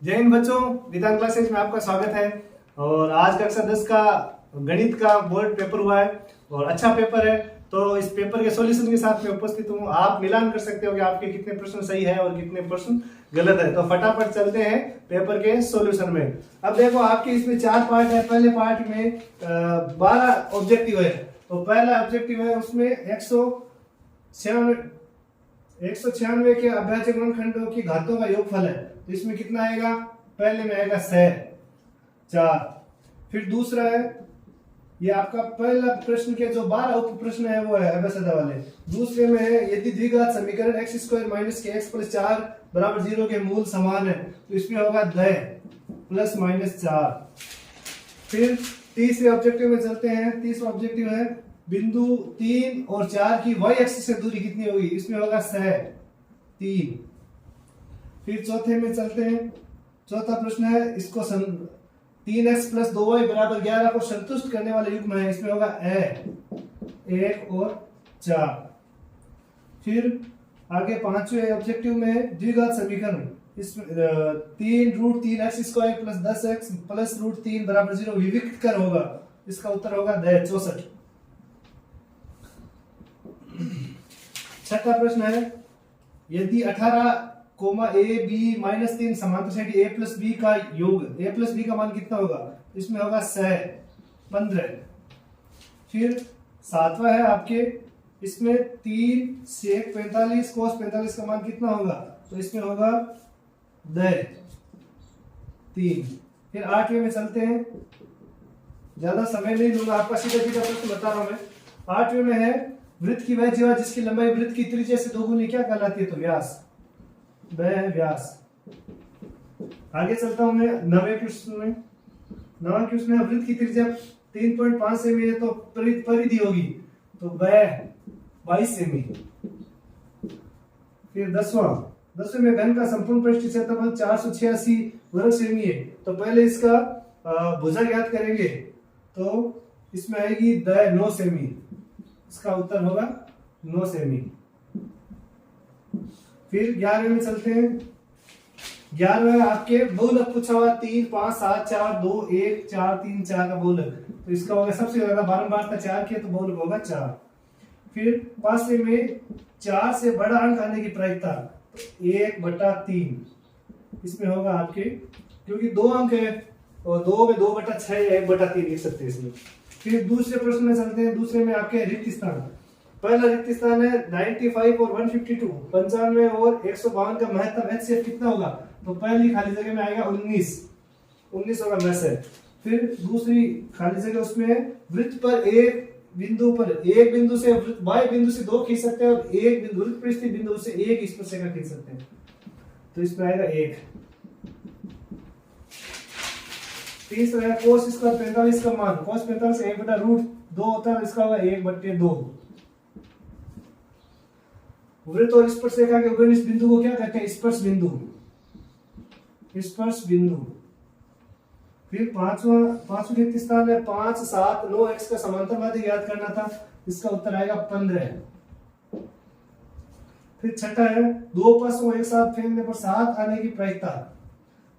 जय हिंद बच्चों, वेदांत क्लासेस में आपका स्वागत है। और आज कक्षा 10 का गणित का बोर्ड पेपर हुआ है और अच्छा पेपर है। तो इस पेपर के सॉल्यूशन के साथ मैं उपस्थित हूँ। आप मिलान कर सकते हो कि आपके कितने प्रश्न सही है और कितने प्रश्न गलत है। तो फटाफट चलते हैं पेपर के सॉल्यूशन में। अब देखो, आपके इसमें 4 पार्ट है। पहले पार्ट में 12 ऑब्जेक्टिव है। तो पहला ऑब्जेक्टिव है, उसमें 196 के अभाज्य गुणनखंडों की घातों का योगफल है। तो इसमें कितना आएगा? पहले में आएगा 4। फिर दूसरा है, ये आपका पहला प्रश्न के जो 12 उप प्रश्न है वो है अभ्यासदा वाले। दूसरे में है, यदि द्विघात समीकरण x² - kx + 4 = 0 के मूल समान है, तो इसमें होगा द +-4। फिर तीसरे ऑब्जेक्टिव में चलते हैं। तीसरा ऑब्जेक्टिव है, बिंदु 3 और 4 की y एक्सिस से दूरी कितनी होगी? इसमें होगा 3। फिर चौथे में चलते हैं। चौथा प्रश्न है, इसको 3x + 2y = 11 को संतुष्ट करने वाले युग्म है। इसमें होगा 1 और 4। फिर आगे पांचवें ऑब्जेक्टिव में द्विघात समीकरण, इसमें 3√3x² + 10x + √3 = 0 विविक्त कर होगा। इसका उत्तर होगा 64। छठा प्रश्न है, यदि 18, a b - 3 समांतर श्रेणी a + b का योग, a + b का मान कितना होगा? इसमें होगा 15। फिर सातवां है आपके, इसमें 3 sec 45 cos 45 का मान कितना होगा? तो इसमें होगा 3। फिर 8वें में चलते हैं। ज्यादा समय नहीं लूंगा, आपका सीधा सीधा प्रश्न बता रहा हूं मैं। 8वें में है, वृत्त की वह जीवा जिसकी लंबाई वृत्त की त्रिज्या से दोगुनी क्या कहलाती है? तो व्यास। वह है व्यास। आगे चलता हूं मैं 9वें प्रश्न में। 9वें प्रश्न में वृत्त की त्रिज्या 3.5 सेमी है, तो परिधि होगी तो वह 22 सेमी। फिर 10वें में घन का संपूर्ण पृष्ठ क्षेत्रफल 486 वर्ग सेमी है। तो पहले इसका भुजा ज्ञात करेंगे, तो इसमें आएगी 9 सेमी। इसका उत्तर होगा 9 सेमी। फिर 11वें में चलते हैं। 11वें आपके बहुलक पूछा हुआ 3, 5, 7, 4, 2, 1, 4, 3, 4 का बहुलक। तो इसका होगा सबसे ज्यादा बारंबार का 4 किया तो बहुलक होगा 4। फिर 5वें में 4 से बड़ा अंक आने की प्रायिकता 1/3। इसमें होगा आपके, क्योंकि 2 अंक है और 2 में 2/6 या 1/3 लिख सकते हैं इसमें। फिर दूसरे प्रश्न में चलते हैं। दूसरे में आपके रिक्त स्थान, पहला रिक्त स्थान है 95 और 152, 95 और 152 का महत्तम HCF कितना होगा? तो पहली खाली जगह में आएगा 19 होगा मैसेज। फिर दूसरी खाली जगह, उसमें वृत्त पर एक बिंदु से y बिंदु से 2 खींच सकते हैं और एक बिंदु वृत्त पर स्थित बिंदु से 1 स्पर्शरेखा खींच सकते हैं। तो इसमें आएगा 1। तीसरा है cos² 45 का मान, cos 45 1/√2 होता है, इसका होगा 1/2। वृत्त और स्पर्शरेखा के उभयनिष्ठ बिंदु को क्या कहते हैं? स्पर्श बिंदु। फिर पांचवा रिक्त स्थान है 5, 7, 9 x का समांतर माध्य ज्ञात करना था। इसका उत्तर आएगा 15। फिर छठा है, 2 पस को एक साथ फेंकने पर 7 आने की प्रायिकता।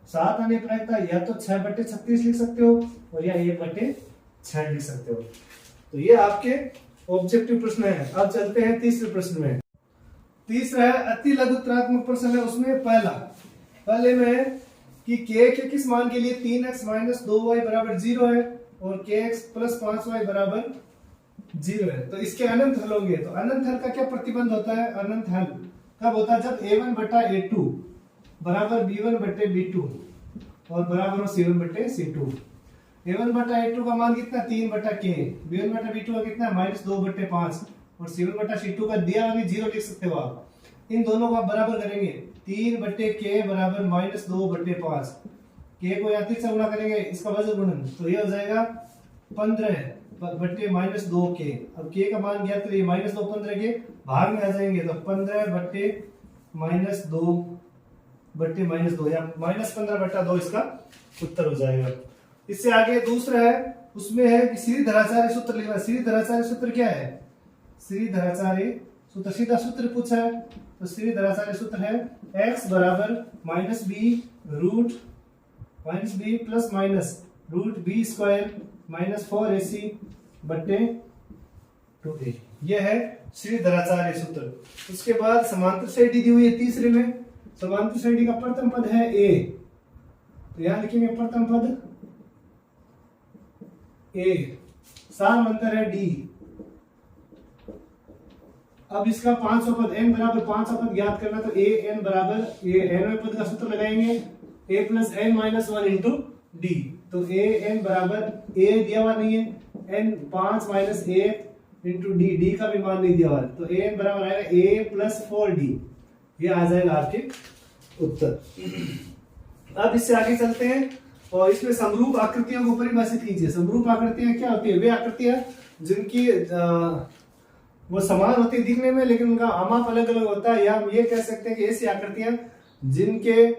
7 आने की प्रायिकता या तो 6/36 लिख सकते हो और या 1/6 लिख सकते हो। तो ये आपके ऑब्जेक्टिव प्रश्न है। अब चलते हैं तीसरे प्रश्न में। तीसरा है अति लघुत्तरात्मक प्रश्न है। उसमें पहले में कि k के किस मान के लिए 3x - 2y = 0 है और kx + 5y = 0 है। तो इसके अनंत हल होंगे। तो अनंत हल का क्या प्रतिबंध होता है? अनंत हल कब होता है? जब a1/a2 = b1/b2 और बराबर c1/c2। a1/a2 का मान कितना? 3/k। b1/b2 का कितना? -2/5 और c1/c2 का दिया हुआ 0 लिख सकते हो आप। इन दोनों को आप बराबर करेंगे। 3/k = -2/5। k को यहाँ 3 से गुणा करेंगे, इसका वजन गुणन, तो ये हो जाएगा 15/-2k। अब k का मान ज्ञात करिए, -2 15 के भाग में आ जाएंगे, तो 15/-2 या -15/2 इसका उत्तर हो जाएगा। इससे आगे दूसरा है, उसमें है कि श्रीधराचार्य सूत्र लिखना। श्रीधराचार्य सूत्र क्या है? श्रीधराचार्य सूत्र सीधा सूत्र पूछा है, तो श्रीधराचार्य सूत्र है x = -b√2 minus b plus minus root b square minus 4ac बट्टे 2a। यह है श्रीधराचार्य सूत्र। उसके बाद समांतर श्रेणी दी हुई है तीसरे में। समांतर श्रेणी का प्रथम पद है a, तो यहां लिखेंगे प्रथम पद a, समांतर है d। अब इसका 500 पद n बराबर 500 पद ज्ञात करना, तो a n बराबर ये nवें पद का सूत्र लगाएंगे a plus n minus 1 into D. तो a n बराबर a दिया हुआ नहीं है, n 5 minus 1 into D, D का भी मान नहीं दिया हुआ है, तो a n बराबर आएगा a प्लस 4d। ये आ जाएगा आपके उत्तर। अब इससे आगे चलते हैं और इसमें समरूप आकृतियों को परिभाषित कीजिए। समरूप आकृतियां क्या होती है? वे आकृतियां जिनकी वो समान होती है दिखने में, लेकिन उनका आमाप अलग अलग होता है। या हम ये कह सकते हैं कि ऐसी आकृतियां जिनके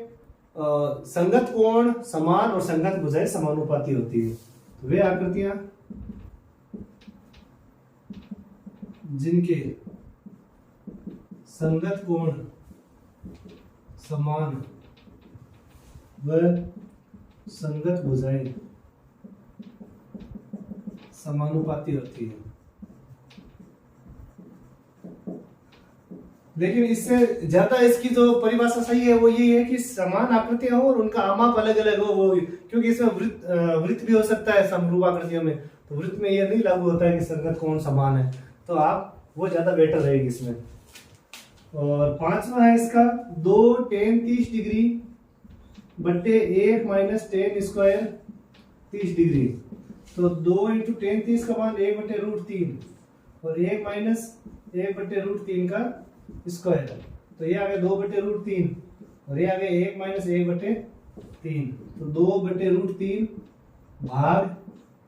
संगत कोण समान और संगत भुजाएं समानुपाती होती है, तो वे आकृतियां जिनके संगत कोण समान व संगत भुजाएं समानुपाती होती है। लेकिन इससे ज्यादा इसकी जो परिभाषा सही है वो यही है कि समान आकृतियां हो और उनका आमाप अलग अलग हो, वो क्योंकि इसमें वृत्त भी हो सकता है समरूप आकृतियों में, तो वृत्त में ये नहीं लागू होता है कि संगत कोण समान है, तो आप वो ज्यादा बेटर रहेगी इसमें। और पांचवा है इसका 2 tan 30 डिग्री बट्टे 1 माइनस tan स्क्वायर 30 डिग्री। तो 2 इंटू tan 30 का मान 1 बट्टे रूट 3 और 1 माइनस 1 बट्टे रूट 3 का स्क्वायर, तो ये आ गया 2 बट्टे रूट 3 और ये आ गया 1 माइनस 1 बट्टे 3। तो 2 बट्टे रूट 3 भाग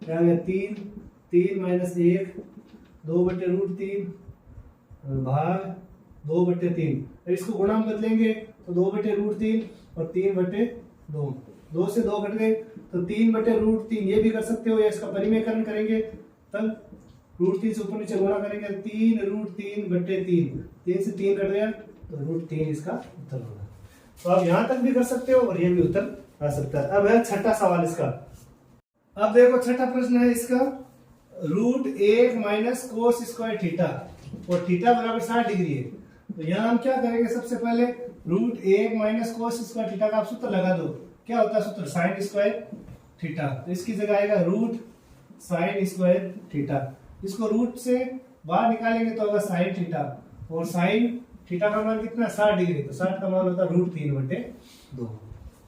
आ गया 3 माइनस 1 2 बट्टे रूट 3 भाग 2 बट्टे 3। इसको गुणा में बदलेंगे तो 2 बट्टे रूट 3 और 3 बट्टे 2, 2 से 2 कट गए तो 3 बट्टे रूट 3 ये भी कर सकते हो, या इसका परिमेयकरण करेंगे तब रूट 3 से ऊपर नीचे गुणा करेंगे 3 रूट 3 बट्टे 3 से 3 कट गया तो रूट 3 इसका उत्तर होगा। तो आप यहां तक भी कर सकते हो और ये भी उत्तर आ सकता है। अब है छठा सवाल इसका। अब देखो छठा प्रश्न है इसका, root 1 minus cos square theta और थीटा बराबर 60 डिग्री है। तो यहाँ हम क्या करेंगे, सबसे पहले root 1 minus cos square theta का आप सूत्र लगा दो। क्या होता है सूत्र? Sine square theta. तो इसकी जगह आएगा रूट साइन स्क्वायर थीटा। इसको रूट से बाहर निकालेंगे तो होगा साइन थीटा, और साइन थीटा का मान कितना? 60 डिग्री। तो 60 का मान होता है रूट 3/2।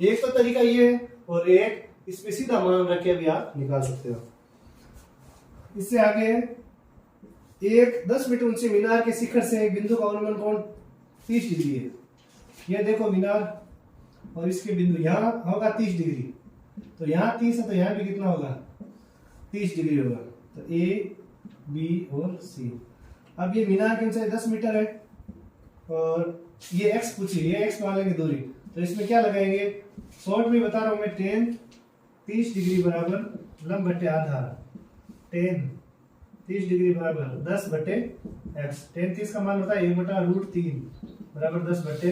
एक तो तरीका ये है, और एक इसमें सीधा मान रख के भी आप निकाल सकते हो। इससे आगे एक 10 मीटर ऊंचे मीनार के शिखर से एक बिंदु का अनुमान कोण 30 डिग्री है। ये देखो मीनार और इसके बिंदु यहाँ होगा 30 डिग्री, तो यहाँ 30 है तो यहाँ भी कितना होगा? 30 डिग्री होगा। तो ए बी और सी। अब ये मीनार की ऊंचाई 10 मीटर है और ये x पूछी, ये x मान लेंगे दूरी, तो इसमें क्या लगाएंगे? शॉर्ट में बता रहा हूं मैं, tan 30 डिग्री बराबर लंब बटे आधार, tan 30 डिग्री बराबर 10 बटे x। tan 30 का मान होता है 1 बटा रूट 3 बराबर 10 बटे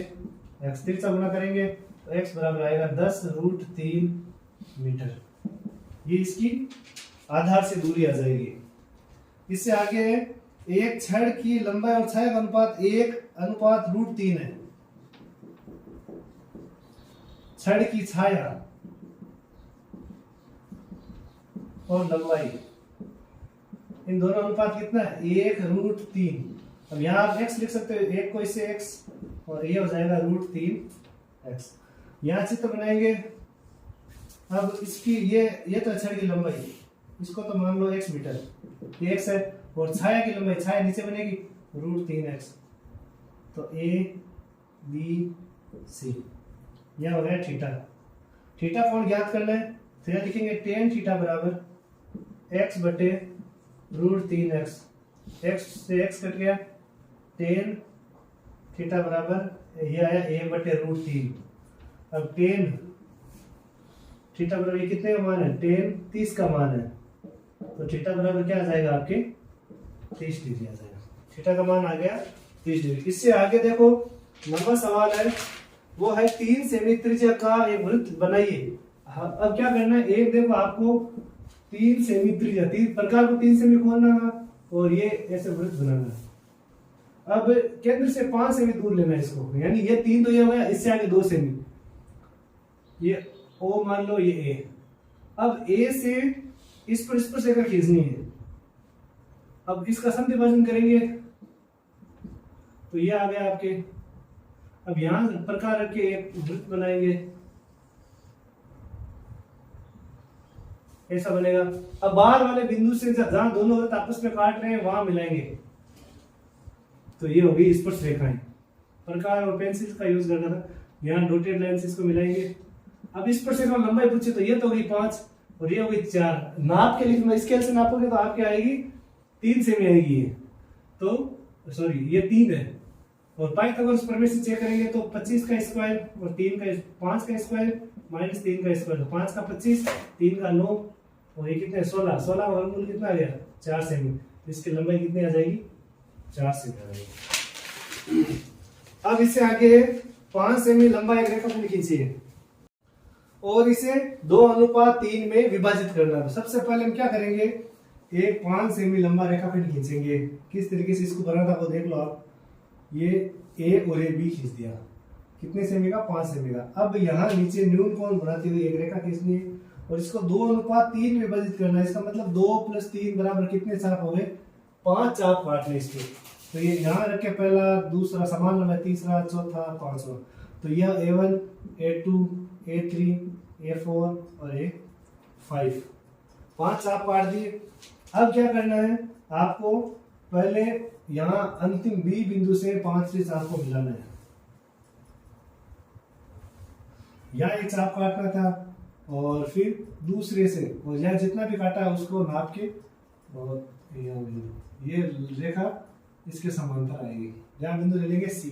x। 30 से गुणा करेंगे तो x बराबर आएगा 10 रूट 3 मीटर। ये इसकी आधार से दूरी आ जाएगी। इससे आगे एक छड़ की लंबाई और छाया का अनुपात 1:√3 है। छड़ की छाया और लंबाई, इन दोनों अनुपात कितना है? 1√3। अब यहाँ आप x लिख सकते हो, 1 को इससे x और ये हो जाएगा √3x। यहाँ चित्र बनाएंगे। अब इसकी ये तो छड़ की लंबाई, इसको तो मान लो x मीटर, ये x है, और छाया की लंबाई, छाया नीचे बनेगी √3x। तो a b c यह हो गया थीटा। थीटा कोण ज्ञात करना है तो यह लिखेंगे tan थीटा बराबर x बटे √3x। x से x कट गया, tan थीटा बराबर ये आया a बटे √3। अब tan थीटा बराबर ये कितने का मान है? tan 30 का मान है, तो थीटा बराबर क्या आ जाएगा आपके? 30 डिग्री आ जाएगा। थीटा का मान आ गया 30 डिग्री। इससे आगे देखो 9वां सवाल है, वो है 3 सेमी त्रिज्या का एक वृत्त बनाइए। हाँ, अब क्या करना है, एक देखो आपको 3 सेमी त्रिज्या, 3 प्रकार को 3 सेमी खोलना है और ये ऐसे वृत्त बनाना है। अब केंद्र से 5 सेमी दूर लेना है इसको, यानी ये 3 तो ये हो गया, इससे आगे 2 सेमी, ये ओ मान लो, ये ए। अब ए से इस पर रेखा खींचनी है। अब इसका समद्वि विभाजन करेंगे तो ये आ गया आपके। अब यहां प्रकार रख के एक वृत्त बनाएंगे, ऐसा बनेगा। अब बाहर वाले बिंदु से जहां दोनों वृत्त आपस में काट रहे हैं वहां मिलाएंगे, तो ये होगी स्पर्श रेखाएं। प्रकार और पेंसिल का यूज करना था, यहाँ डॉटेड लाइन से इसको मिलाएंगे। अब स्पर्श रेखा लंबाई पूछे तो ये तो होगी 5 और ये होगी 4। नाप के लिए स्केल से नापोगे तो आपके आएगी 3 सेमी आएगी ये, तो सॉरी ये 3 है। और पाइथागोरस प्रमेय से चेक करेंगे तो 25 का स्क्वायर और 5 का स्क्वायर माइनस 3 का स्क्वायर, तो 5 का 25, 3 का 9 और ये कितने 16 वर्गमूल कितना आ गया 4 सेमी। इसकी लंबाई कितनी आ जाएगी 4 सेमी आ जाएगी। अब इससे आगे 5 सेमी लंबा एक रेखाखंड खींचिए और इसे 2:3 में विभाजित करना है। सबसे पहले हम क्या करेंगे, एक 5 सेमी लंबा रेखाखंड खींचेंगे। किस तरीके से इसको बनाना था वो देख लो आप। ये ए और ए बी खींच दिया, कितने सेमी का 5 सेमी का। अब यहाँ नीचे न्यून कोण बनाते हुए एक रेखा खींचनी है और इसको 2:3 में विभाजित करना है। इसका मतलब 2 + 3 बराबर कितने चाप हो गए 5 चाप काटने इसके। तो ये यहाँ रख के पहला, दूसरा समान लंबाई, तीसरा, चौथा, पांचवा। तो यह A1, A2, A3, A4 और A5, 5 चाप काट दिए। अब क्या करना है आपको, पहले यहाँ अंतिम बी बिंदु से 5वें चाप को मिलाना है। यहाँ एक चाप काटना था और फिर दूसरे से, और यहाँ जितना भी काटा है उसको नाप के, और ये रेखा इसके समांतर आएगी। यहाँ बिंदु ले लेंगे सी,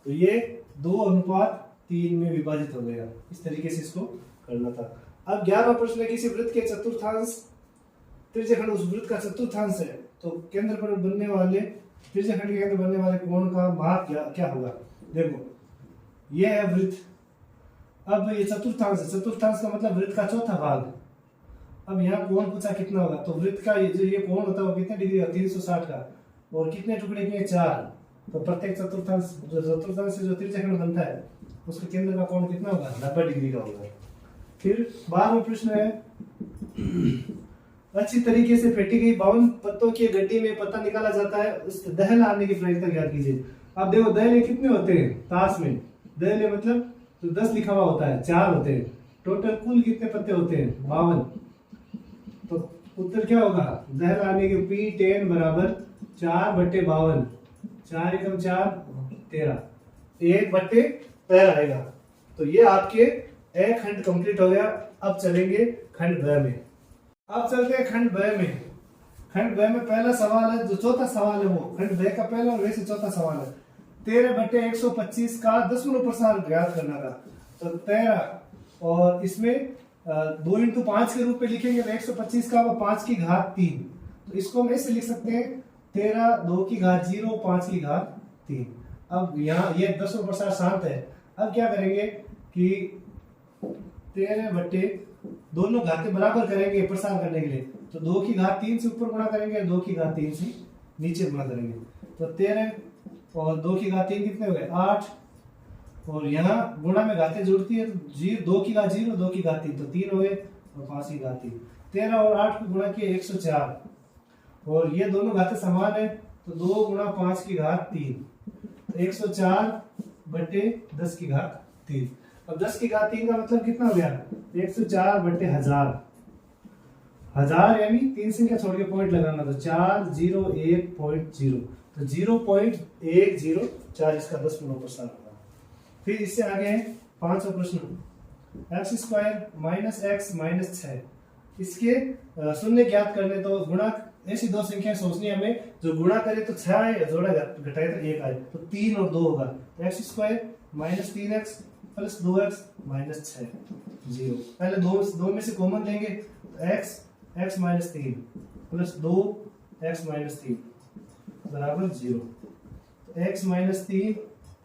तो ये 2:3 में विभाजित हो गया। इस तरीके से इसको करना था। अब 11वां प्रश्न है, किसी वृत्त के चतुर्थांश त्रिज्यखंड उस वृत्त का चतुर्थांश है, तो केंद्र पर बनने वाले त्रिज्यखंड के केंद्र बनने वाले कोण का माप क्या होगा। देखो ये है वृत्त, अब ये चतुर्थांश है, चतुर्थांश का मतलब वृत्त का चौथा भाग। अब यहाँ कोण पूछा कितना होगा, तो वृत्त का जो ये कोण होता है वो कितने डिग्री का 360 का, और कितने टुकड़े किए 4। तो प्रत्येक चतुर्थांश से जो त्रिज्यखंड बनता है उसके केंद्र का कोण कितना होगा 90 डिग्री का होगा। फिर 12वां प्रश्न है, अच्छी तरीके से फेंटी गई 52 पत्तों की गड्डी में पत्ता निकाला जाता है, उस दहल आने की प्रायिकता ज्ञात कीजिए। अब देखो दहले कितने होते हैं ताश में, दहले मतलब तो 10 लिखा हुआ होता है, 4 होते हैं। टोटल कुल कितने पत्ते होते हैं 52। तो उत्तर क्या होगा, दहल आने के P10 बराबर 4/52, 4 एकम 4 13, 1/13 आएगा। तो ये आपके एक खंड कंप्लीट हो गया। अब चलेंगे खंड ब में। अब चलते हैं खंड ब में। खंड ब में पहला सवाल है, जो चौथा सवाल है वो खंड ब का पहला और वैसे चौथा सवाल है। 13/125 का दशमलव प्रसार ज्ञात करना था। तो 13 और इसमें 2 × 5 के रूप में लिखेंगे, 125 का 5 की घात 3। तो इसको हम ऐसे लिख सकते हैं 13 2 की घात 0 5 की घात 3। अब यहाँ ये दशमलव प्रसार शांत है। अब क्या करेंगे कि 13 दोनों घातें बराबर करेंगे प्रसार करने के लिए। तो 2 की घात 3 से ऊपर गुणा करेंगे, 2 की घात 3 से नीचे गुणा करेंगे। तो 13 और 2 की घात 3 कितने हो गए 8, और यहाँ गुणा में घातें जुड़ती है तो 2 की घात 0 2 की घात 3 तो 3 हो गए, और 5 की घात 3। 13 और 8 को गुणा किया 104, और ये दोनों घातें समान है तो 2 × 5 की घात 3, तो 104/10 की घात 3। अब 10 की घात 3 का मतलब कितना हो गया 104/1000, 1000 यानी 3 संख्या छोड़ के पॉइंट लगाना, तो 401.0, तो 0.104 इसका दशमलव प्रसार होगा। फिर इससे आगे है 5वां प्रश्न, x² - x - 6, इसके शून्य ज्ञात करने। तो गुणा, ऐसी दो संख्या सोचनी है हमें जो गुणा करे तो 6 आए, जोड़ा घटाए तो 1 आए, तो 3 और 2 होगा। तो x² - 3x + 2x - 6 0। पहले दो में से कॉमन लेंगे, तो x - 3 + 2x - 3 बराबर 0। तो x - 3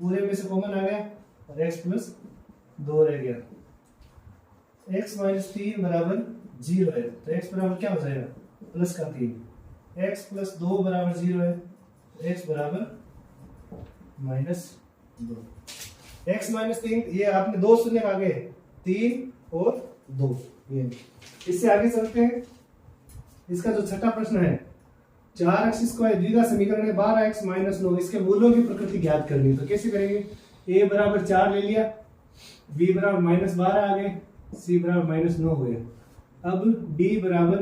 पूरे में से कॉमन आ गया और x + 2 रह गया। x माइनस 3 बराबर 0 है, तो x बराबर क्या हो जाएगा, प्लस का 3, x प्लस 2 बराबर 0 है, तो x बराबर माइनस 2। x माइनस 3, ये आपने 2 शून्य आगे 3 और 2, ये इससे आगे चलते हैं। इसका जो छठा प्रश्न है, 4x² द्विघात समीकरण है 12x माइनस 9, इसके मूलों की प्रकृति ज्ञात करनी है। तो कैसे करेंगे, a बराबर 4 ले लिया, b बराबर माइनस 12 आ गए, c बराबर माइनस 9 हो गया। अब d बराबर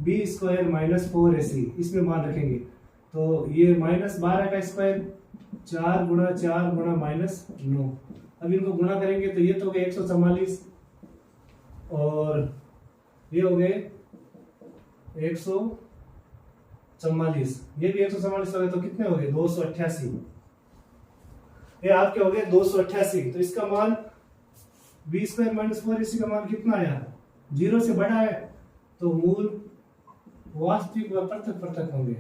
b² माइनस 4ac, इसमें मान रखेंगे, तो ये माइनस 12 का स्क्वायर 4 गुणा 4 गुणा माइनस 9, अब इनको गुणा करेंगे तो ये तो हो गए 144 और ये हो गए 144, ये भी 144 हो गए, तो कितने हो गए 288, ये आपके हो गए 288। तो इसका मान b² माइनस 4ac का मान कितना आया, 0 से बड़ा है, तो मूल वास्तविक व पृथक पृथक होंगे।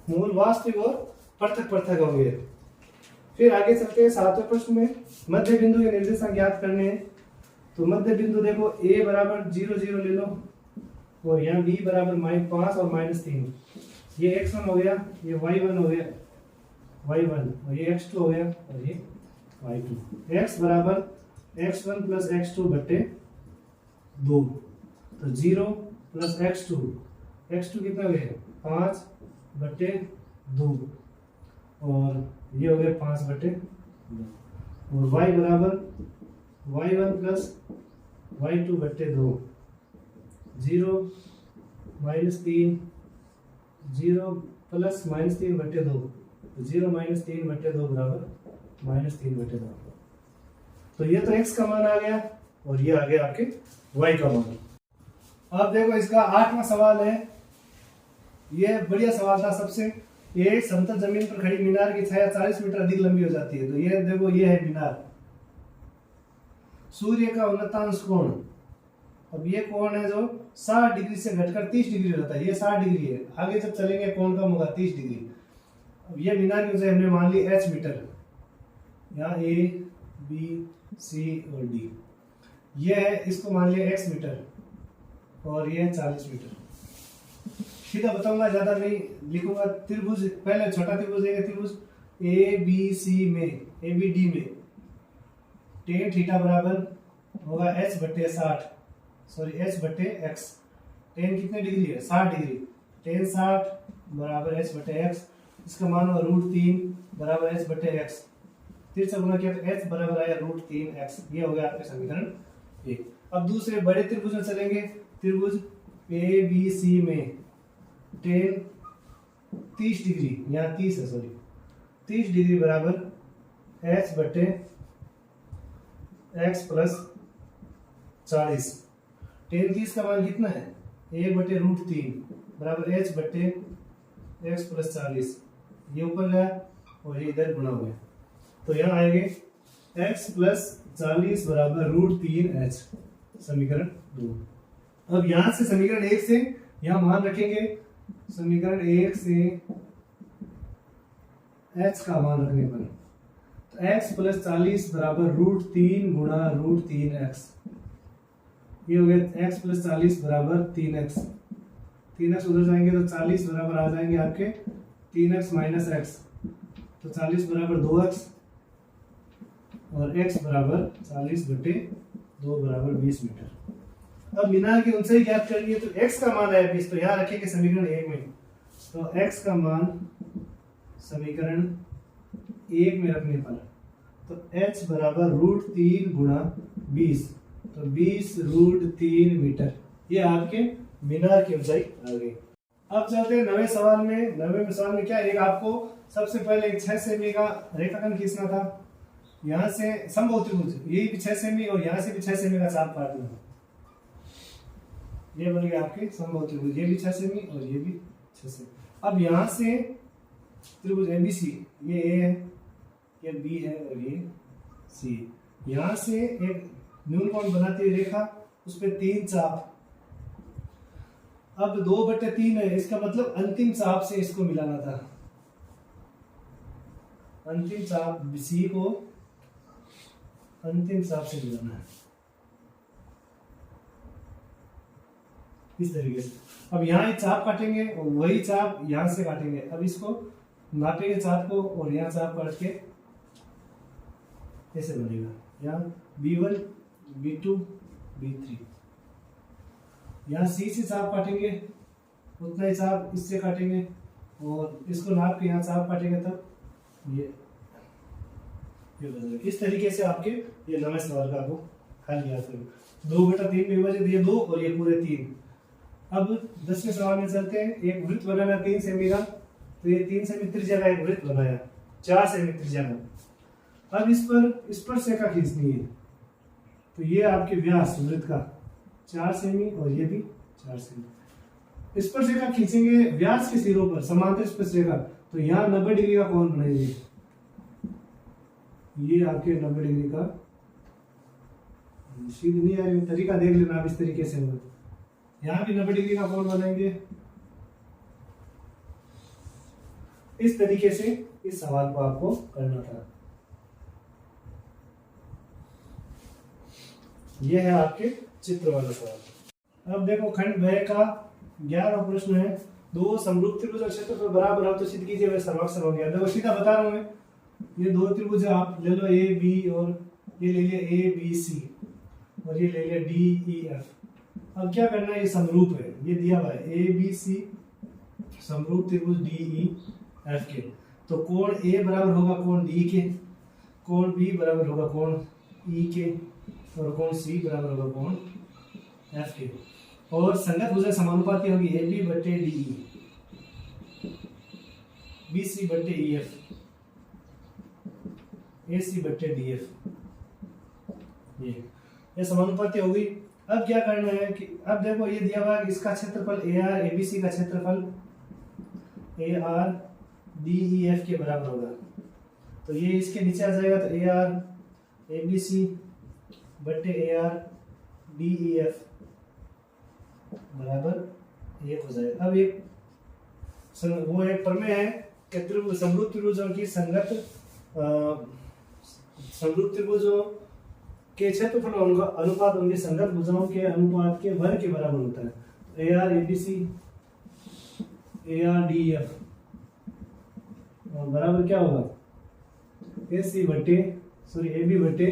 मूल वास्तविक और पृथक पृथक होंगे। फिर आगे चलते हैं 7वें प्रश्न में, मध्य बिंदु के निर्देशांक ज्ञात करने हैं। तो मध्य बिंदु देखो a बराबर 0 0 ले लो, और यहाँ b बराबर -5 और -3, ये x1 हो गया, ये y1 हो गया, y1 और ये x2 हो गया, और ये y2। x बराबर x1 प्लस x2 बटे 2, तो 0 प्लस x2 कितना हो गया 5 बटे 2, और ये हो गया 5 बटे 2, और y बराबर y1 प्लस y2 बटे 2, 0 -3, 0 प्लस -3 बटे 2, 0 -3 बटे 2 बराबर -3 बटे 2। तो ये तो x का मान आ गया, और ये आ गया आपके y का मान। अब देखो इसका 8वां सवाल है, ये बढ़िया सवाल था सबसे। ये समतल जमीन पर खड़ी मीनार की छाया 40 मीटर अधिक लंबी हो जाती है। तो ये देखो, ये है मीनार, सूर्य का उन्नतांश कोण, अब ये कोण है जो 60 डिग्री से घटकर 30 डिग्री हो जाता है, ये 60 डिग्री है, आगे जब चलेंगे कोण कम होगा 30 डिग्री। अब ये मीनार की ऊंचाई हमने मान ली h मीटर, यहाँ a b c और d, ये है, इसको मान लिया x मीटर, और ये 40 मीटर। सीधा बताऊंगा, ज्यादा नहीं लिखूंगा। त्रिभुज, पहले छोटा त्रिभुज है, त्रिभुज ABD में tan थीटा बराबर होगा h बटे 60, सॉरी h बटे x। tan कितने डिग्री है 60 डिग्री, tan 60 बराबर h बटे x, इसका मान होगा √3 बराबर h बटे x, फिर से गुणा किया तो h बराबर आया √3x। ये हो गया आपका समीकरण 1। अब दूसरे बड़े त्रिभुज में चलेंगे, त्रिभुज ABC में tan 30 डिग्री, यहाँ 30 है, सॉरी 30 डिग्री बराबर h बटे x प्लस 40। tan 30 का मान कितना है 1 बटे √3 बराबर h बटे x प्लस 40, ये ऊपर गया और ये इधर गुणा हुआ, तो यहाँ आएंगे x प्लस 40 बराबर √3h, समीकरण 2। अब यहाँ से समीकरण 1 से यहाँ मान रखेंगे, समीकरण 1 से h का मान रखने पर, तो x प्लस 40 बराबर √3 गुणा √3x, ये हो गया x प्लस 40 बराबर 3x, 3x उधर जाएंगे तो 40 बराबर आ जाएंगे आपके 3x माइनस x, तो 40 बराबर 2x, और x बराबर 40 बटे 2 बराबर 20 मीटर। अब मीनार की ऊंचाई ज्ञात करनी है, तो x का मान है 20, तो यहाँ रखेंगे समीकरण 1 में, तो x का मान समीकरण 1 में रखने पर, तो h बराबर √3 गुणा 20, तो 20 √3 मीटर, ये आपके मीनार की ऊंचाई आ गई। अब चलते हैं 9वें सवाल में। 9वें सवाल में क्या है, एक आपको सबसे पहले एक 6 सेमी का रेखाखंड खींचना था, यहाँ से समबाहु त्रिभुज, ये भी 6 सेमी और यहाँ से भी 6 सेमी का चाप काटना, ये बन गया आपके समबाहु त्रिभुज, ये भी 6 सेमी और ये भी 6 सेमी। अब यहाँ से त्रिभुज ABC, ये A है, ये B है और ये C, यहाँ से एक न्यून कोण बनाती है रेखा, उस पे 3 चाप, अब 2/3 है, इसका मतलब अंतिम चाप से इसको मिलाना था, अंतिम चाप सी को अंतिम चाप से मिलाना है इस तरीके से। अब यहाँ एक चाप काटेंगे और वही चाप यहाँ से काटेंगे। अब इसको नापेंगे चाप को और यहाँ चाप काट के ऐसे बनेगा। यहाँ B1 B2 B3। यहाँ सी से चाप काटेंगे उतना ही चाप इससे काटेंगे और इसको नाप के यहाँ चाप काटेंगे तब ये बनेगा। इस तरीके से आपके ये नवे सवाल का आपको हल याद करेंगे। 2/3 में विभाजित ये 2 और ये पूरे 3। अब 10वें सवाल में चलते हैं। एक वृत्त बनाना 3 सेमी का, तो ये 3 सेमी त्रिज्या का एक वृत्त बनाया 4 सेमी त्रिज्या का। अब इस पर स्पर्शरेखा खींचनी है, तो ये आपके व्यास वृत्त का 4 सेमी और ये भी 4 सेमी। स्पर्शरेखा खींचेंगे व्यास के सिरों पर समांतर स्पर्शरेखा, तो यहाँ 90 डिग्री का कोण बनाएंगे। ये आपके 90 डिग्री का, सीधी नहीं आ रही तरीका देख लेना आप इस तरीके से होगा। यहाँ भी 90 डिग्री का कोण बनाएंगे। इस तरीके से इस सवाल को आपको करना था। यह है आपके चित्र वाला सवाल। अब देखो खंड ब का 11वां प्रश्न है। दो समरूप त्रिभुज क्षेत्रफल बराबर हो तो सिद्ध कीजिए वह सर्वाक्षर हो गया। देखो सीधा बता रहा हूं मैं, ये दो त्रिभुज आप ले लो ए बी और ये ले लिया ए बी सी और ये ले लिया डी ई एफ। अब क्या करना है, ये समरूप है, ये दिया हुआ है ए बी सी समरूप त्रिभुज डी ई एफ के। तो कोण ए बराबर होगा कोण डी के, कोण बी बराबर होगा कोण ई के और कोण सी बराबर होगा कोण एफ के। और संगत भुजा समानुपाती होगी ए बी बटे डी ई, बी सी बटे ई एफ, ए सी बटे डी एफ। ये समानुपाती होगी। अब क्या करना है कि अब देखो ये दिया हुआ है इसका क्षेत्रफल ए आर ए बी सी का क्षेत्रफल ए आर डी ई एफ के बराबर होगा। तो ये इसके नीचे आ जाएगा, तो ए आर ए बी सी बटे ए आर डी ई एफ बराबर 1 हो जाएगा। अब एक वो एक प्रमेय है कि समरूप त्रिभुजों की संगत समरूप त्रिभुजों के क्षेत्रफल अनुपात उनके संगत भुजाओं के अनुपात के वर्ग के बराबर होता है। A R A B C A R D F और बराबर क्या होगा ए सी बटे सॉरी ए बी बटे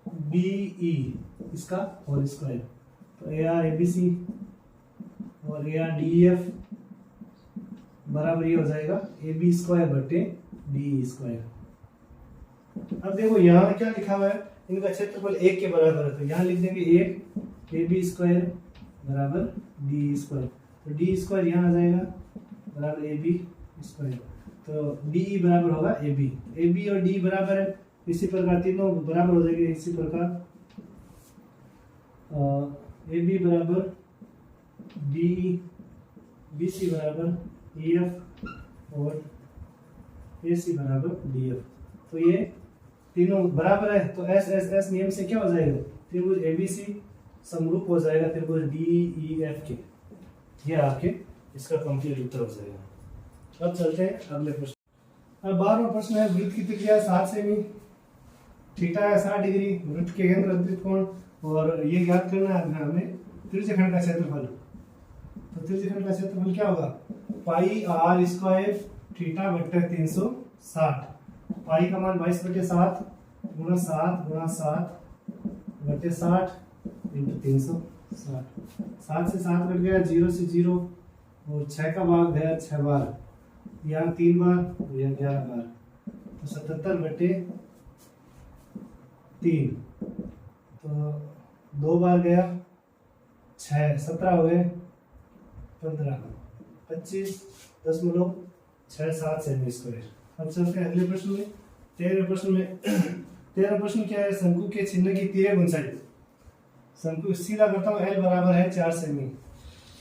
बी ई इसका होल स्क्वायर। तो ए आर ए बी सी और ए आर डी एफ बराबर ये हो जाएगा ए बी स्क्वायर बटे डी स्क्वायर। अब देखो यहाँ क्या लिखा हुआ है, इनका क्षेत्रफल 1 के बराबर है, तो यहाँ लिख देंगे 1 ए बी स्क्वायर बराबर डी स्क्वायर। तो डी स्क्वायर यहाँ आ जाएगा बराबर ए बी स्क्वायर। तो डी बराबर होगा ए बी और डी बराबर है, इसी प्रकार तीनों बराबर हो जाएंगे। इसी प्रकार ए बी बराबर डी बी सी बराबर ई एफ और ए सी बराबर डी एफ। तो ये तीनों बराबर है, तो एस एस एस नियम से क्या हो जाएगा, त्रिभुज एबीसी समरूप हो जाएगा त्रिभुज डी ई एफ के। ये आपके इसका कंप्लीट उत्तर हो जाएगा। अब चलते हैं अगले प्रश्न। अब 12वां प्रश्न है, वृत्त की त्रिज्या 7 सेमी, थीटा है 60 डिग्री, वृत्त के केंद्र अंतरित कोण और ये ज्ञात करना है हमें त्रिज्यखंड का क्षेत्रफल। तो त्रिज्यखंड का क्षेत्रफल क्या होगा, पाई आर स्क्वायर थीटा बटे 360। पाई का मान 22/7 गुणा 7 गुणा 7 बटे 60 इंटू 360। 7 से 7 कट गया, 0 से 0 और 6 का भाग गया 6 बार, यहाँ 3 बार और यहाँ 11 बार, तो 77 बटे 3। तो 2 बार गया 6, 17 हो गए 15, 25.67 सेमी स्क्वायर। अब चलते हैं अगले प्रश्न में। 13वें प्रश्न में 13वां प्रश्न क्या है, शंकु के चिन्ह की तिर्यक ऊंचाई। शंकु सीधा करता हूँ, L बराबर है 4 सेमी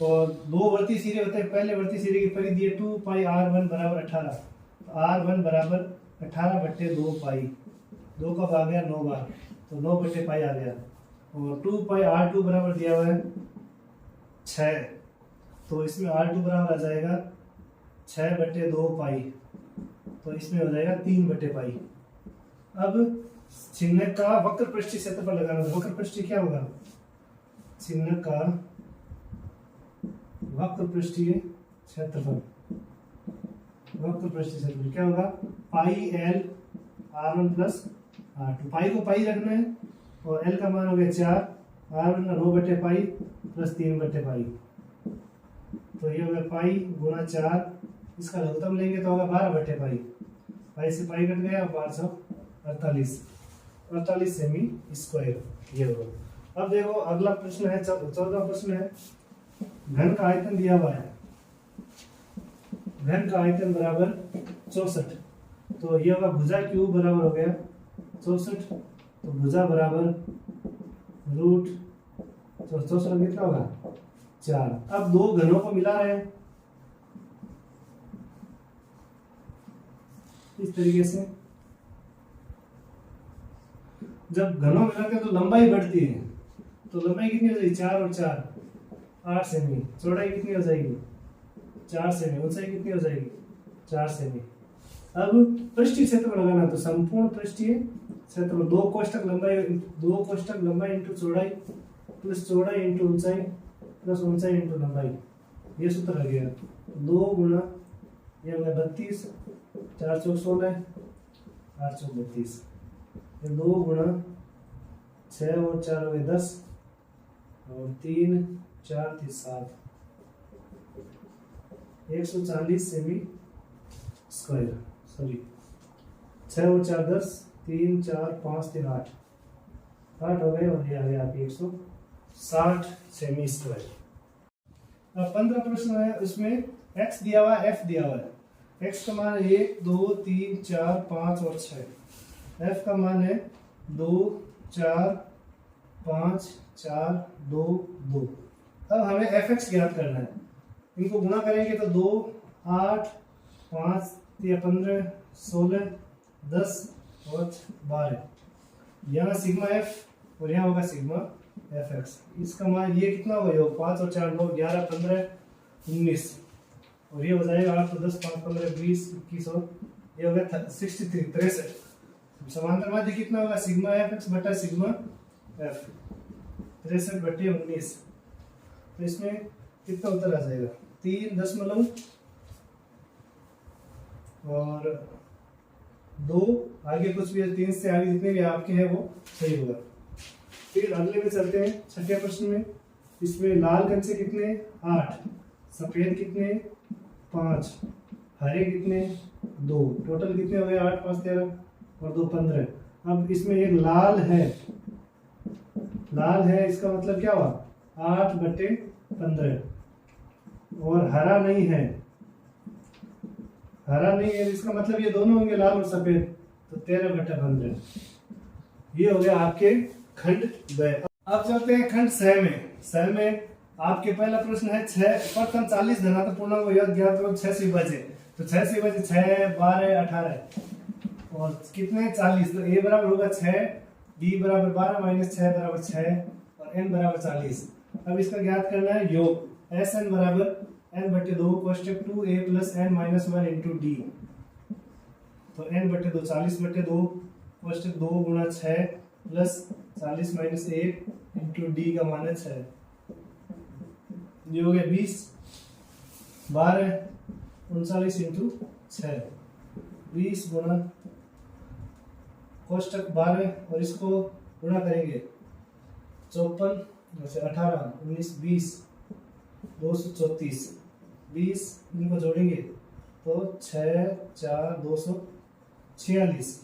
और 2 वर्ती सिरे होते हैं। पहले वर्ती सिरे की परिधि 2 पाई r1 बराबर 18। r1 बराबर 18 बटे 2 पाई, 2 का भाग गया 9 बार, तो 9 बटे पाई आ गया। और 2 पाई r2 बराबर दिया हुआ है 6, तो इसमें r2 बराबर आ जाएगा 6 बटे 2 पाई। तो इसमें हो जाएगा 3/पाई। अब चिन्ह का वक्र पृष्ठीय क्षेत्रफल लगाना। वक्र पृष्ठीय क्या होगा? चिन्ह का वक्र पृष्ठीय क्षेत्रफल, वक्र पृष्ठीय क्षेत्रफल क्या होगा? Pi L r1 plus r2। पाई को पाई रखना है और एल का मान हो गया 4, r1 का 9/पाई प्लस 3/पाई, तो ये होगा पाई गुणा 4। इसका लघुत्तम लेंगे तो होगा 12/पाई। पाई से पाई कट गया, 548 सेमी स्क्वायर ये होगा। अब देखो अगला प्रश्न है 14वां प्रश्न है। घन का आयतन दिया हुआ है, घन का आयतन बराबर 64, तो ये होगा भुजा क्यूब बराबर हो गया 64, तो भुजा बराबर रूट 64 कितना होगा? 4। अब दो घनों को मिला रहे हैं इस तरीके से। जब घनों मिलाते हैं तो लंबाई बढ़ती है, तो लंबाई कितनी हो जाएगी? 4 और 4 8 सेमी। चौड़ाई कितनी हो जाएगी? 4 सेमी। ऊंचाई कितनी हो जाएगी? 4 सेमी। अब पृष्ठीय क्षेत्रफल लगाना, तो संपूर्ण पृष्ठीय क्षेत्रफल 2 कोष्ठक लंबाई इंटू चौड़ाई प्लस चौड़ाई इंटू ऊंचाई प्लस ऊंचाई इंटू लंबाई, ये सूत्र लगेगा। 2 गुणा ये होगा 32, 4 चौक 16, 8 चौक 32, 2 गुणा 6 और 4 हो गए 10 और 3 4 3 7, 140 सेमी स्क्वायर। सॉरी 6 और 4 10, 3 4 5 3 8 हो गए और ये आ गया आपकी 160 सेमी स्क्वायर। अब 15 प्रश्न है, उसमें x दिया हुआ है, f दिया हुआ है। x का मान है 1 2 3 4 5 और 6, f का मान है 2 4 5 4 2 2। अब हमें fx ज्ञात करना है। इनको गुणा करेंगे तो 2 8 5 3 15 16 10 और 12, यहाँ सिग्मा f और यहाँ होगा सिग्मा fx। इसका मान ये कितना होगा? योग 5 और 4 9 11 15 19 और ये हो जाएगा 8 10 5 15 20 21 और ये हो गया 63। समांतर माध्य कितना होगा? सिग्मा fx बटा सिग्मा f 63/19। तो इसमें कितना उत्तर आ जाएगा? 3 दशमलव और 2, आगे कुछ भी है 3 से आगे जितने भी आपके हैं वो सही होगा। फिर अगले में चलते हैं 6ठे प्रश्न में। इसमें लाल कंचे कितने? 8, सफेद कितने? 5, हरे कितने? 2, टोटल कितने हो गए? 8 5 13 और 2 15। अब इसमें एक लाल है, लाल है इसका मतलब क्या हुआ? 8/15 और हरा नहीं है, हरा नहीं है इसका मतलब ये दोनों होंगे लाल और सफेद, तो 13/15। ये हो गया आपके खंड ब। अब चलते हैं खंड 6 में। 6 में आपके पहला प्रश्न है 6 प्रथम 40 धनात्मक पूर्णांक को ज्ञात करो 6 से विभाजित। तो 6 से विभाजित 6 12 18 और कितने 40, तो a बराबर होगा 6, b बराबर 12 माइनस 6 बराबर 6 और n बराबर 40। अब इसका ज्ञात करना है योग। Sn बराबर n/2 कोष्ठक 2a plus n minus 1 into D, तो n/2 40/2 कोष्ठक 2 गुणा 6 प्लस 40 माइनस 1 इंटू डी का मान है 6, ये हो गया 20 12 39 इंटू 6, 20 गुणा कोष्ठक 12 और इसको गुणा करेंगे 54 18 19 20 234, 20 इनको जोड़ेंगे तो 6 4 246,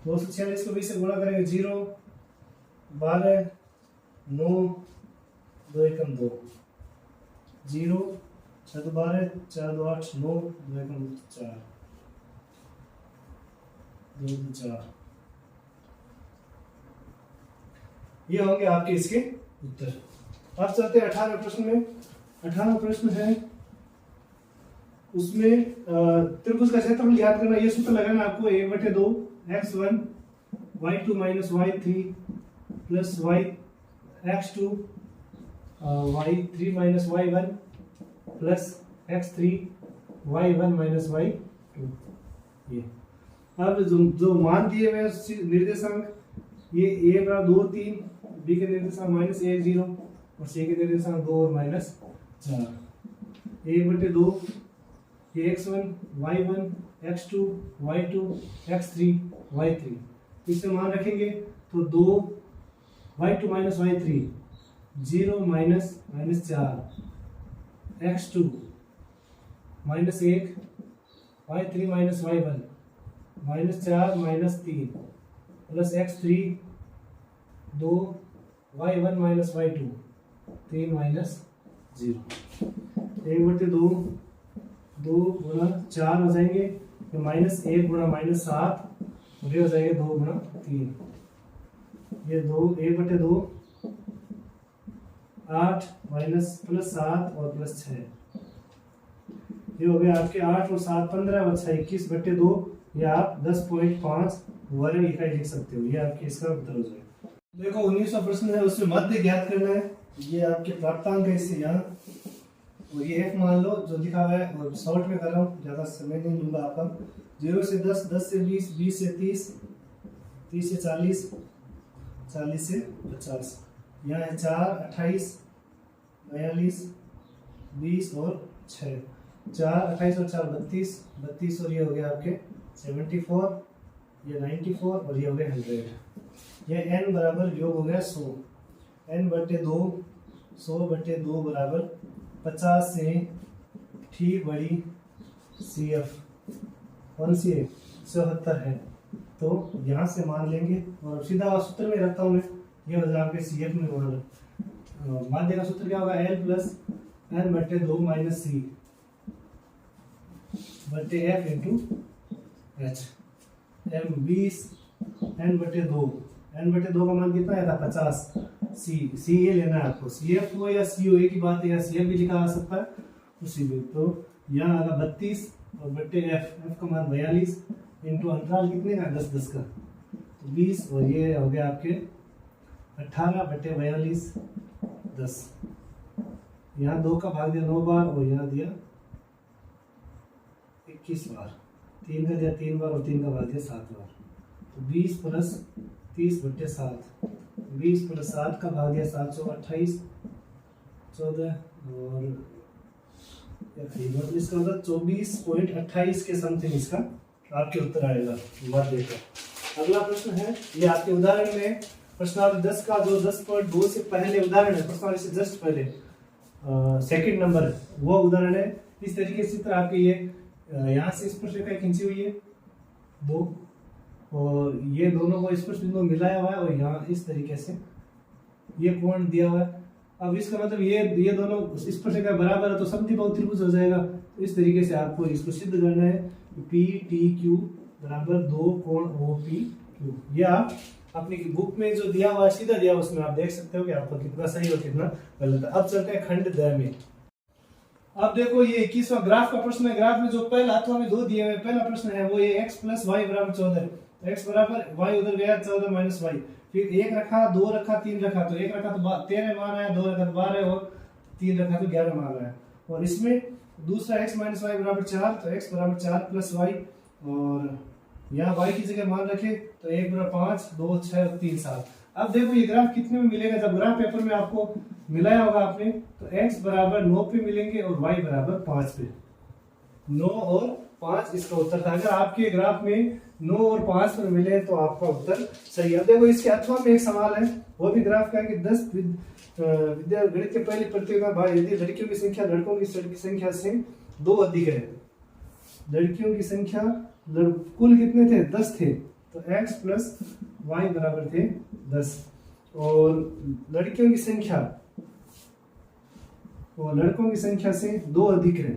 246 को 20 से गुणा करेंगे 0 12 9 2 एकम 2 0 6 2 12 4 2 8 9 2 एकम 4 2 2 4। ये होंगे आपके इसके उत्तर। अब चलते हैं 18वें प्रश्न में। 18वां प्रश्न है, उसमें त्रिभुज का क्षेत्रफल ज्ञात करना। ये सूत्र लगाना आपको 1/2 x1 y2 minus y3 plus y x2 y3 minus y1 plus x3 y1 minus y2, ये अब जो मान दिए हुए निर्देशांक, ये ए बराबर 2 3, बी के निर्देशांक -1 0 और सी के निर्देशांक 2 और -4, 1/2 ये x1 y1 x2 y2 x3 y3, इसे मान रखेंगे तो 2 y2 - y3 0 -4 x2 -1 y3 - y1 -4 -3 plus x3 2 y1 - y2 3 -0, 1/2 2 गुणा 4 हो जाएंगे, तो -1 गुणा -7 और ये हो जाएंगे 2 गुणा 3, ये 2 1/2 8 +7 और +6, ये हो गया आपके 8 और 7 15 और 6 21/2, या आप 10.5 वर्ग इकाई लिख सकते हो। ये आपके इसका उत्तर हो जाएगा। देखो 19वां प्रश्न है, उसमें मध्य ज्ञात करना है। ये आपके प्राप्तांक है इससे यहाँ, और ये f मान लो जो लिखा हुआ है, और शॉर्ट में कर रहा हूँ, ज़्यादा समय नहीं लूंगा आपका। 0 से 10, 10 से 20, 20 से 30, 30 से 40, 40 से 50, यहाँ है 4 28 42 20 और 6, 4 28 और 4 32, 32 और ये हो गया आपके 74, ये 94 और ये हो गया 100। ये n बराबर योग हो गया 100, n/2 100/2 बराबर 50 से ठीक बड़ी CF कौन सी है 74 है, तो यहाँ से मान लेंगे और सीधा सूत्र में रखता हूँ मैं, ये हो जाएगा आपके CF में मान माध्य का सूत्र क्या होगा, L + n/2 - C बटे F × H, M 20 n/2, n/2 का मान कितना आया था 50, C ये लेना है आपको, CF हो या C हो एक ही बात है, या CF भी लिखा आ सकता है उसी में। तो यहाँ आगा 32 और बटे F का मान 42 इंटू अंतराल कितने का 10 10 का, तो 20 और ये हो गया आपके 18/42 10, यहाँ 2 का भाग दिया 9 बार और यहाँ दिया 21 बार, 3 का दिया 3 बार और 3 का भाग दिया 7 बार, तो 20 + 30/7, 20 + 7 का भाग दिया 7, 28 14 और इसका मतलब 24.28 के समथिंग इसका आपके उत्तर आएगा मध्य का। अगला प्रश्न है, ये आपके उदाहरण में प्रश्नावली 10 का जो 10.2 से पहले उदाहरण है, प्रश्नावली से जस्ट पहले सेकंड नंबर है, वो उदाहरण है। इस तरीके से चित्र आपके ये यहाँ से स्पर्शरेखा खींची हुई है 2, और ये दोनों को स्पर्श बिंदु मिलाया हुआ है, और यहाँ इस तरीके से ये कोण दिया हुआ है। अब इसका मतलब ये दोनों स्पर्शरेखा बराबर है तो समद्विबाहु त्रिभुज हो जाएगा। तो इस तरीके से आपको इसको सिद्ध करना है, PTQ = 2 कोण OPQ। ये आप अपनी बुक में जो दिया हुआ है सीधा दिया हुआ, उसमें आप देख सकते हो कि आपको कितना सही और कितना गलत है। अब चलते हैं खंड द में। अब देखो ये 21वां ग्राफ का प्रश्न है। ग्राफ में जो पहला हाथों में 2 दिए हुए, पहला प्रश्न है वो ये x + y = 14, x = y उधर गया 14 - y, फिर 1 रखा 2 रखा 3 रखा, तो 1 रखा तो 13 मान आया, 2 रखा तो 12 और 3 रखा तो 11 मान आया। और इसमें दूसरा x - y = 4, तो x = 4 + y, और यहाँ y की जगह मान रखे तो 1 = 5 2 6 और 3 7। अब देखो ये ग्राफ कितने में मिलेगा, जब ग्राफ पेपर में आपको मिलाया होगा आपने, तो x = 9 पे मिलेंगे और y = 5 पे। 9 और 5 इसका उत्तर था। अगर आपके ग्राफ में 9 और 5 पर मिले तो आपका उत्तर सही है। अब देखो इसके अथवा में एक सवाल है, वो भी ग्राफ का है कि 10 विद्या गणित के पहली प्रतियोगिता भाग यदि लड़कियों की संख्या लड़कों की संख्या से 2 अधिक है, लड़कियों की संख्या कुल कितने थे 10 थे, तो x + y बराबर थे 10, और लड़कियों की संख्या और लड़कों की संख्या से 2 अधिक है,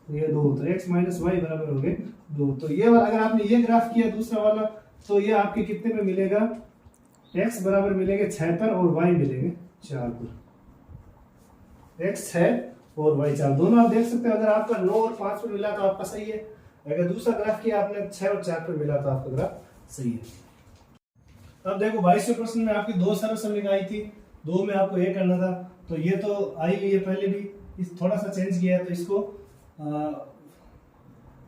तो ये 2, तो x - y बराबर हो गए 2। तो ये वाला अगर आपने ये ग्राफ किया दूसरा वाला, तो ये आपके कितने पे मिलेगा, x बराबर मिलेंगे 6 पर और y मिलेंगे 4 पर। x 6 और y 4 दोनों आप देख सकते हो। अगर आपका 9 और 5 पर मिला तो आपका सही है, अगर दूसरा ग्राफ किया आपने 6 और 4 पर मिला तो आपका ग्राफ सही है। अब देखो 22वें प्रश्न में आपकी 2 सरल समीकरण आई थी, 2 में आपको ये करना था, तो ये तो आई हुई है पहले भी, इस थोड़ा सा चेंज किया है, तो इसको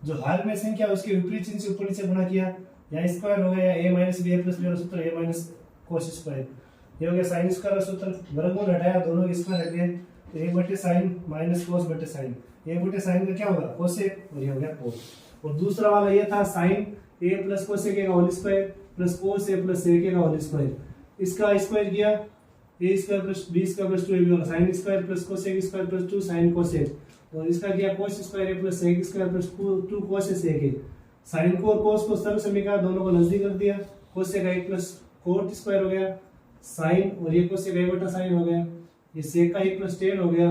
जो हर में संख्या उसके विपरीत चिन्ह से ऊपर नीचे गुणा किया, या स्क्वायर हो गया, या a minus b a plus b और सूत्र a माइनस कोस स्क्वायर, ये हो गया साइन स्क्वायर और सूत्र वर्गमूल हटाया, दोनों के स्क्वायर रख दिए, तो a बटे साइन माइनस कोस बटे साइन, a बटे साइन का क्या होगा कोसेक, और ये हो गया कोस। और दूसरा वाला ये था साइन a प्लस कोसेक का whole square plus cos a plus sec का होल स्क्वायर, इसका स्क्वायर किया a square plus b square plus 2ab होगा, sine square plus cosec square plus 2 sine cosec, और इसका किया cos square a plus sec square plus 2 cos sec है, sine को और कोस को सर्व समीकरण दोनों को नजदीक कर दिया, कोसेक का 1 प्लस कोट स्क्वायर हो गया साइन, और ये कोसेक का 1 बटा साइन हो गया, ये सेक का 1 प्लस टेन हो गया,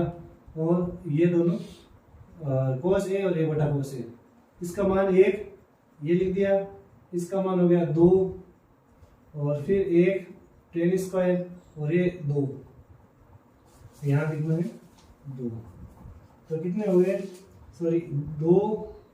और ये दोनों कोस a और a बटा कोस a, इसका मान 1 ये लिख दिया, इसका मान हो गया 2, और फिर 1 टेन स्क्वायर और ये 2, यहाँ कितना है 2, तो कितने हो गए, सॉरी 2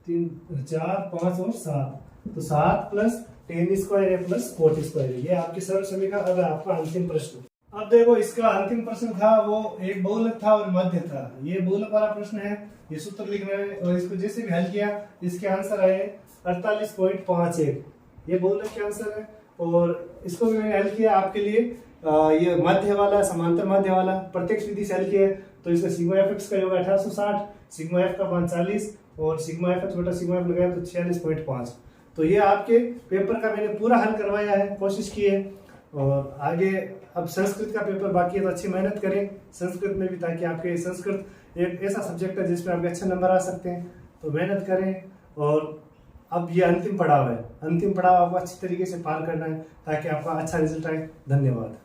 3 4 5 और 7, तो 7 प्लस टेन स्क्वायर है प्लस कोट स्क्वायर है, ये आपके सर्व समीकरण। अब आपका अंतिम प्रश्न, अब देखो इसका अंतिम प्रश्न था वो एक बहुलक था और मध्य था, ये बहुलक वाला प्रश्न है, ये सूत्र लिखना है, और इसको जैसे भी हल किया इसके आंसर आए 48.51, ये बहुलक के आंसर है। और इसको भी मैंने हल किया आपके लिए, ये मध्य वाला समांतर मध्य वाला प्रत्यक्ष विधि से हल किया, तो इसका सिग्मा एफ एक्स का होगा 1860, सिग्मा एफ का मान 40, और सिग्मा एफ छोटा सिग्मा एफ लगाया तो 46.5। तो ये आपके पेपर का मैंने पूरा हल करवाया है, कोशिश की है, और आगे अब संस्कृत का पेपर बाकी है, तो अच्छी मेहनत करें संस्कृत में भी, ताकि आपके संस्कृत एक ऐसा सब्जेक्ट है जिसमें आपके अच्छे नंबर आ सकते हैं, तो मेहनत करें। और अब ये अंतिम पड़ाव है, अंतिम पड़ाव आपको अच्छी तरीके से पार करना है ताकि आपका अच्छा रिजल्ट आए। धन्यवाद।